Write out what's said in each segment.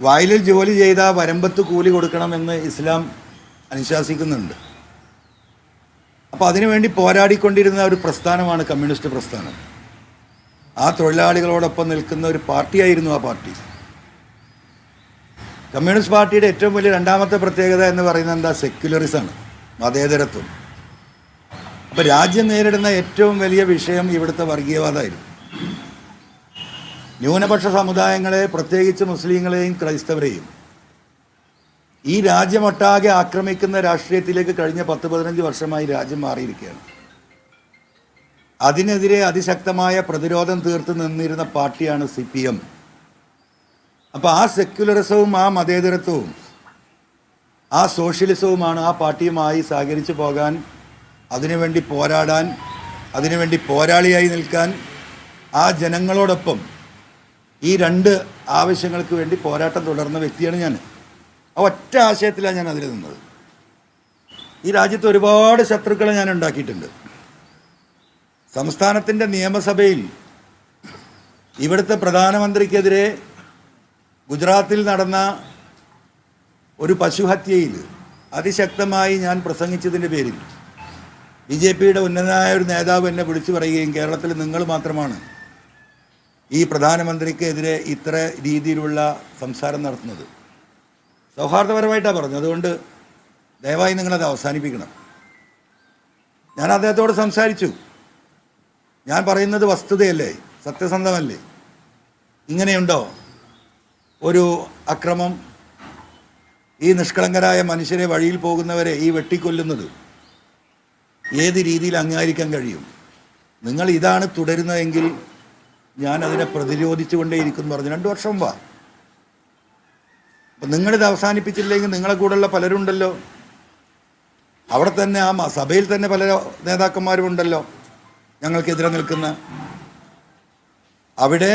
വയലിൽ ജോലി ചെയ്ത വരമ്പത്ത് കൂലി കൊടുക്കണമെന്ന് ഇസ്ലാം അനുശാസിക്കുന്നുണ്ട്. അപ്പോൾ അതിനുവേണ്ടി പോരാടിക്കൊണ്ടിരുന്ന ഒരു പ്രസ്ഥാനമാണ് കമ്മ്യൂണിസ്റ്റ് പ്രസ്ഥാനം. ആ തൊഴിലാളികളോടൊപ്പം നിൽക്കുന്ന ഒരു പാർട്ടിയായിരുന്നു ആ പാർട്ടി. കമ്മ്യൂണിസ്റ്റ് പാർട്ടിയുടെ ഏറ്റവും വലിയ രണ്ടാമത്തെ പ്രത്യേകത എന്ന് പറയുന്നത് എന്താ? സെക്യുലറിസമാണ്, മതേതരത്വം. അപ്പോൾ രാജ്യം നേരിടുന്ന ഏറ്റവും വലിയ വിഷയം ഇവിടുത്തെ വർഗീയവാദമായിരുന്നു. ന്യൂനപക്ഷ സമുദായങ്ങളെ, പ്രത്യേകിച്ച് മുസ്ലിങ്ങളെയും ക്രൈസ്തവരെയും ഈ രാജ്യമൊട്ടാകെ ആക്രമിക്കുന്ന രാഷ്ട്രീയത്തിലേക്ക് കഴിഞ്ഞ 10-15 വർഷമായി രാജ്യം മാറിയിരിക്കുകയാണ്. അതിനെതിരെ അതിശക്തമായ പ്രതിരോധം തീർത്ത് നിന്നിരുന്ന പാർട്ടിയാണ് CPM. അപ്പോൾ ആ സെക്യുലറിസവും ആ മതേതരത്വവും ആ സോഷ്യലിസവുമാണ് ആ പാർട്ടിയുമായി സഹകരിച്ചു പോകാൻ, അതിനുവേണ്ടി പോരാടാൻ, അതിനുവേണ്ടി പോരാളിയായി നിൽക്കാൻ, ആ ജനങ്ങളോടൊപ്പം ഈ രണ്ട് ആവശ്യങ്ങൾക്ക് വേണ്ടി പോരാട്ടം തുടർന്ന വ്യക്തിയാണ് ഞാൻ. ആ ഒറ്റ ആശയത്തിലാണ് ഞാൻ അതിൽ നിന്നത്. ഈ രാജ്യത്ത് ഒരുപാട് ശത്രുക്കളെ ഞാൻ ഉണ്ടാക്കിയിട്ടുണ്ട്. സംസ്ഥാനത്തിൻ്റെ നിയമസഭയിൽ ഇവിടുത്തെ പ്രധാനമന്ത്രിക്കെതിരെ ഗുജറാത്തിൽ നടന്ന ഒരു പശുഹത്യയിൽ അതിശക്തമായി ഞാൻ പ്രസംഗിച്ചതിൻ്റെ പേരിൽ BJPയുടെ ഉന്നതനായ ഒരു നേതാവ് എന്നെ വിളിച്ചു പറയുകയും കേരളത്തിൽ നിങ്ങൾ മാത്രമാണ് ഈ പ്രധാനമന്ത്രിക്കെതിരെ ഇത്ര രീതിയിലുള്ള സംസാരം നടത്തുന്നത്. സൗഹാർദ്ദപരമായിട്ടാണ് പറഞ്ഞു. അതുകൊണ്ട് ദയവായി നിങ്ങളത് അവസാനിപ്പിക്കണം. ഞാൻ അദ്ദേഹത്തോട് സംസാരിച്ചു. ഞാൻ പറയുന്നത് വസ്തുതയല്ലേ, സത്യസന്ധമല്ലേ? ഇങ്ങനെയുണ്ടോ ഒരു അക്രമം? ഈ നിഷ്കളങ്കരായ മനുഷ്യരെ, വഴിയിൽ പോകുന്നവരെ ഈ വെട്ടിക്കൊല്ലുന്നത് ഏത് രീതിയിൽ അംഗീകരിക്കാൻ കഴിയും? നിങ്ങൾ ഇതാണ് തുടരുന്നതെങ്കിൽ ഞാൻ അതിനെ പ്രതിരോധിച്ചു കൊണ്ടേയിരിക്കും പറഞ്ഞു. 2 വർഷം മുമ്പാ. അപ്പം നിങ്ങളിത് അവസാനിപ്പിച്ചില്ലെങ്കിൽ നിങ്ങളെ കൂടെയുള്ള പലരുണ്ടല്ലോ, അവിടെ തന്നെ ആ സഭയിൽ തന്നെ പല നേതാക്കന്മാരും ഉണ്ടല്ലോ ഞങ്ങൾക്കെതിരെ നിൽക്കുന്ന. അവിടെ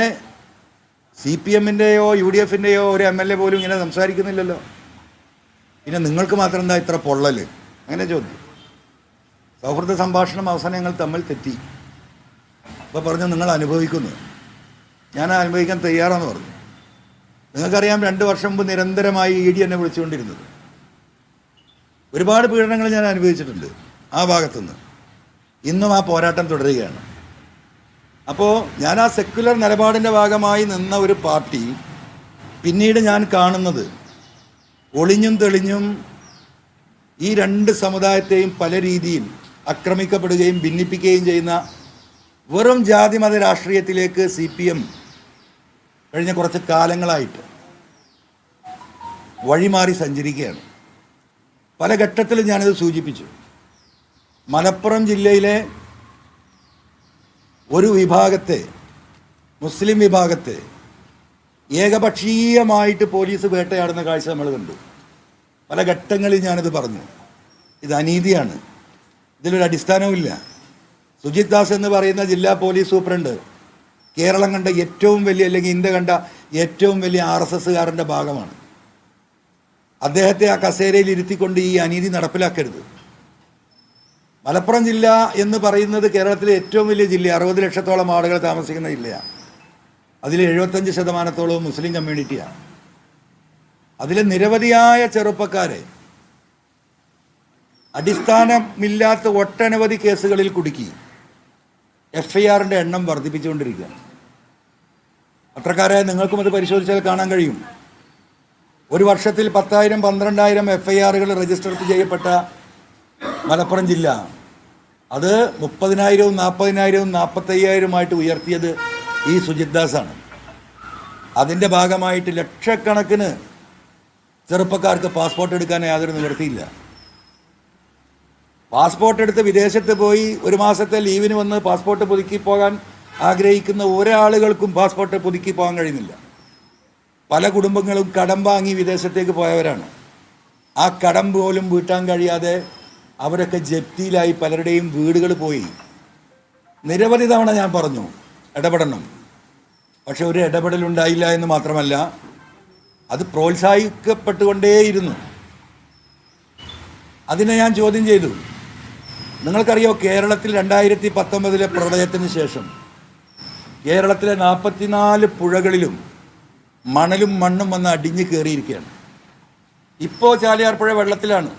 CPMൻ്റെയോ UDFൻ്റെയോ ഒരു MLA പോലും ഇങ്ങനെ സംസാരിക്കുന്നില്ലല്ലോ. പിന്നെ നിങ്ങൾക്ക് മാത്രം എന്താ ഇത്ര പൊള്ളൽ? അങ്ങനെ ചോദ്യം. സൗഹൃദ സംഭാഷണം അവസാനം ഞങ്ങൾ തമ്മിൽ തെറ്റി. അപ്പോൾ പറഞ്ഞു നിങ്ങൾ അനുഭവിക്കുന്നു, ഞാൻ അനുഭവിക്കാൻ തയ്യാറാണെന്ന് പറഞ്ഞു. നിങ്ങൾക്കറിയാം 2 വർഷം മുമ്പ് നിരന്തരമായി ED എന്നെ വിളിച്ചുകൊണ്ടിരുന്നത്. ഒരുപാട് പീഡനങ്ങൾ ഞാൻ അനുഭവിച്ചിട്ടുണ്ട് ആ ഭാഗത്തുനിന്ന്. ഇന്നും ആ പോരാട്ടം തുടരുകയാണ്. അപ്പോൾ ഞാൻ ആ സെക്യുലർ നിലപാടിൻ്റെ ഭാഗമായി നിന്ന ഒരു പാർട്ടി പിന്നീട് ഞാൻ കാണുന്നത് ഒളിഞ്ഞും തെളിഞ്ഞും ഈ 2 സമുദായത്തെയും പല രീതിയിൽ ആക്രമിക്കപ്പെടുകയും ഭിന്നിപ്പിക്കുകയും ചെയ്യുന്ന വെറും ജാതിമത രാഷ്ട്രീയത്തിലേക്ക് CPM കഴിഞ്ഞ കുറച്ച് കാലങ്ങളായിട്ട് വഴിമാറി സഞ്ചരിക്കുകയാണ്. പല ഘട്ടത്തിലും ഞാനത് സൂചിപ്പിച്ചു. മലപ്പുറം ജില്ലയിലെ ഒരു വിഭാഗത്തെ, മുസ്ലിം വിഭാഗത്തെ ഏകപക്ഷീയമായിട്ട് പോലീസ് വേട്ടയാടുന്ന കാഴ്ച നമ്മൾ കണ്ടു. പല ഘട്ടങ്ങളിൽ ഞാനിത് പറഞ്ഞു. ഇത് അനീതിയാണ്, ഇതിലൊരു അടിസ്ഥാനവുമില്ല. സുജിത് ദാസ് എന്ന് പറയുന്ന ജില്ലാ പോലീസ് സൂപ്രണ്ട് കേരളം കണ്ട ഏറ്റവും വലിയ, അല്ലെങ്കിൽ ഇന്ത്യ കണ്ട ഏറ്റവും വലിയ RSSകാരൻ്റെ ഭാഗമാണ്. അദ്ദേഹത്തെ ആ കസേരയിൽ ഇരുത്തിക്കൊണ്ട് ഈ അനീതി നടപ്പിലാക്കരുത്. മലപ്പുറം ജില്ല എന്ന് പറയുന്നത് കേരളത്തിലെ ഏറ്റവും വലിയ ജില്ല, 60 ലക്ഷത്തോളം ആളുകൾ താമസിക്കുന്ന ജില്ലയാണ്. അതിൽ 75% മുസ്ലിം കമ്മ്യൂണിറ്റിയാണ്. അതിൽ നിരവധിയായ ചെറുപ്പക്കാരെ അടിസ്ഥാനമില്ലാത്ത ഒട്ടനവധി കേസുകളിൽ കുടുക്കി FIRൻ്റെ എണ്ണം വർദ്ധിപ്പിച്ചുകൊണ്ടിരിക്കുകയാണ്. പത്രക്കാരായ നിങ്ങൾക്കും അത് പരിശോധിച്ചാൽ കാണാൻ കഴിയും. ഒരു വർഷത്തിൽ 10,000 12,000 FIRകൾ രജിസ്റ്റർ ചെയ്യപ്പെട്ട മലപ്പുറം ജില്ല അത് 30,000 40,000 45,000 ഉയർത്തിയത് ഈ സുജിത് ദാസാണ്. അതിൻ്റെ ഭാഗമായിട്ട് ലക്ഷക്കണക്കിന് ചെറുപ്പക്കാർക്ക് പാസ്പോർട്ട് എടുക്കാൻ യാതൊരു നിവൃത്തിയില്ല. പാസ്പോർട്ട് എടുത്ത് വിദേശത്ത് പോയി 1 മാസത്തെ ലീവിന് വന്ന് പാസ്പോർട്ട് പുതുക്കി പോകാൻ ആഗ്രഹിക്കുന്ന ഒരാളുകൾക്കും പാസ്പോർട്ട് പുതുക്കി പോകാൻ കഴിയുന്നില്ല. പല കുടുംബങ്ങളും കടം വാങ്ങി വിദേശത്തേക്ക് പോയവരാണ്. ആ കടം പോലും വീട്ടാൻ കഴിയാതെ അവരൊക്കെ ജപ്തിയിലായി, പലരുടെയും വീടുകൾ പോയി. നിരവധി തവണ ഞാൻ പറഞ്ഞു ഇടപെടണം, പക്ഷെ ഒരു ഇടപെടലുണ്ടായില്ല എന്ന് മാത്രമല്ല, അത് പ്രോത്സാഹിക്കപ്പെട്ടുകൊണ്ടേയിരുന്നു. അതിനെ ഞാൻ ചോദ്യം ചെയ്തു. നിങ്ങൾക്കറിയോ, കേരളത്തിൽ 2019 പ്രളയത്തിന് ശേഷം കേരളത്തിലെ 44 പുഴകളിലും മണലും മണ്ണും വന്ന് അടിഞ്ഞ് കയറിയിരിക്കുകയാണ്. ഇപ്പോൾ ചാലിയാർ പുഴ വെള്ളത്തിലാണ്.